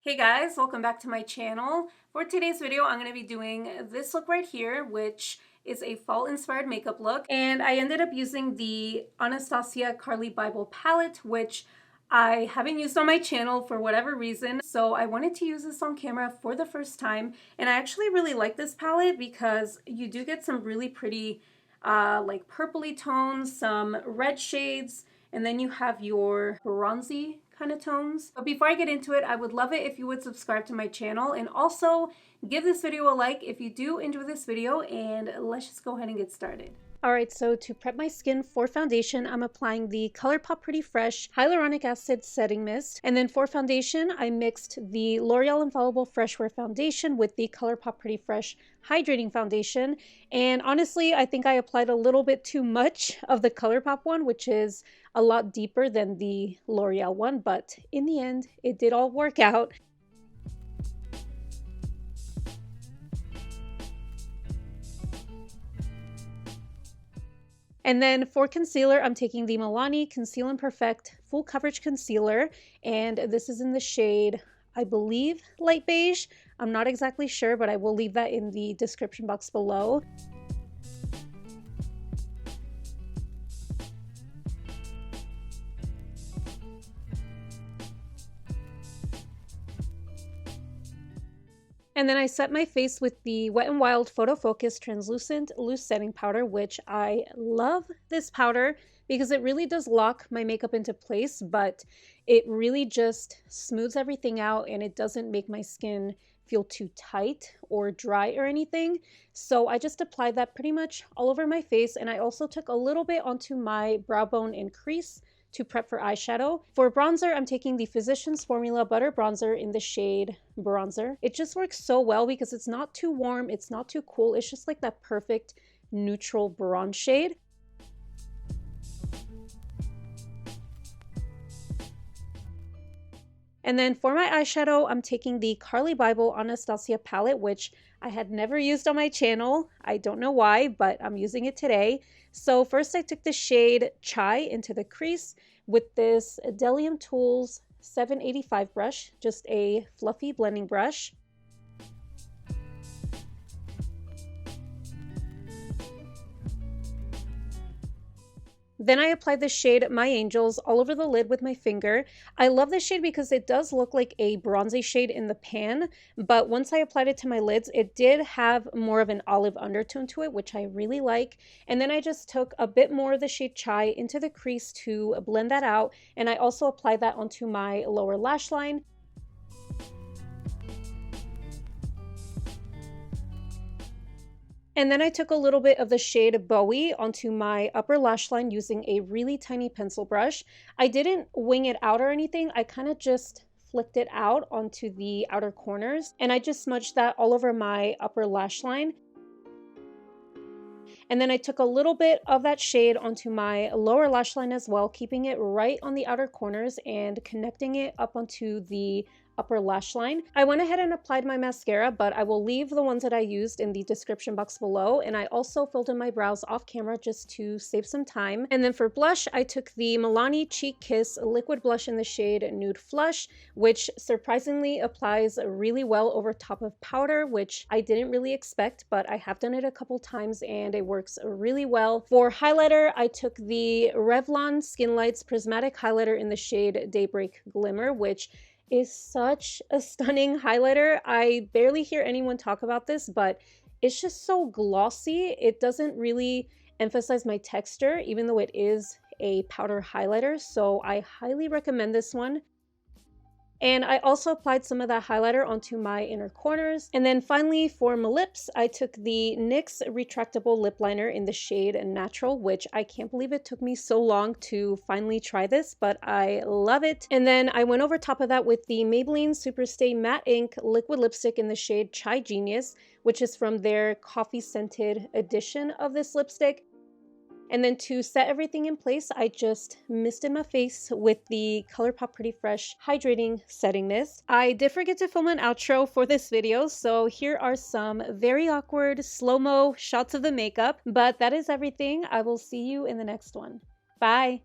Hey guys, welcome back to my channel. For today's video, I'm going to be doing this look right here, which is a fall inspired makeup look. And I ended up using the Anastasia Carli Bybel palette, which I haven't used on my channel for whatever reason. So I wanted to use this on camera for the first time. And I actually really like this palette because you do get some really pretty like purpley tones, some red shades, and then you have your bronzy kind of tones. But before I get into it, I would love it if you would subscribe to my channel and also give this video a like if you do enjoy this video, and let's just go ahead and get started. Alright, so to prep my skin for foundation, I'm applying the Colourpop Pretty Fresh Hyaluronic Acid Setting Mist. And then for foundation, I mixed the L'Oreal Infallible Fresh Wear Foundation with the Colourpop Pretty Fresh Hydrating Foundation. And honestly, I think I applied a little bit too much of the Colourpop one, which is a lot deeper than the L'Oreal one. But in the end, it did all work out. And then for concealer, I'm taking the Milani Conceal and Perfect Full Coverage Concealer. And this is in the shade, I believe, light beige. I'm not exactly sure, but I will leave that in the description box below. And then I set my face with the Wet n Wild Photofocus Translucent Loose Setting Powder, which I love this powder because it really does lock my makeup into place, but it really just smooths everything out and it doesn't make my skin feel too tight or dry or anything. So I just applied that pretty much all over my face, and I also took a little bit onto my brow bone and crease to prep for eyeshadow. For bronzer, I'm taking the Physicians Formula Butter Bronzer in the shade Bronzer. It just works so well because it's not too warm, it's not too cool, it's just like that perfect neutral bronze shade. And then for my eyeshadow, I'm taking the Carli Bybel Anastasia palette, which I had never used on my channel. I don't know why, but I'm using it today. So first I took the shade Chai into the crease with this Delium Tools 785 brush, just a fluffy blending brush. Then I applied the shade My Angels all over the lid with my finger. I love this shade because it does look like a bronzy shade in the pan, but once I applied it to my lids, it did have more of an olive undertone to it, which I really like. And then I just took a bit more of the shade Chai into the crease to blend that out, and I also applied that onto my lower lash line. And then I took a little bit of the shade Bowie onto my upper lash line using a really tiny pencil brush. I didn't wing it out or anything. I kind of just flicked it out onto the outer corners, and I just smudged that all over my upper lash line. And then I took a little bit of that shade onto my lower lash line as well, keeping it right on the outer corners and connecting it up onto the upper lash line. I went ahead and applied my mascara, but I will leave the ones that I used in the description box below. And I also filled in my brows off camera just to save some time. And then for blush, I took the Milani Cheek Kiss liquid blush in the shade Nude Flush, which surprisingly applies really well over top of powder, which I didn't really expect, but I have done it a couple times and it works really well. For highlighter, I took the Revlon Skin Lights Prismatic highlighter in the shade Daybreak Glimmer, which is such a stunning highlighter. I barely hear anyone talk about this, but it's just so glossy. It doesn't really emphasize my texture, even though it is a powder highlighter. So I highly recommend this one. And I also applied some of that highlighter onto my inner corners. And then finally for my lips, I took the NYX Retractable Lip Liner in the shade Natural, which I can't believe it took me so long to finally try this, but I love it. And then I went over top of that with the Maybelline Superstay Matte Ink Liquid Lipstick in the shade Chai Genius, which is from their coffee scented edition of this lipstick. And then to set everything in place, I just misted my face with the Colourpop Pretty Fresh Hydrating Setting Mist. I did forget to film an outro for this video, so here are some very awkward slow-mo shots of the makeup, but that is everything. I will see you in the next one. Bye!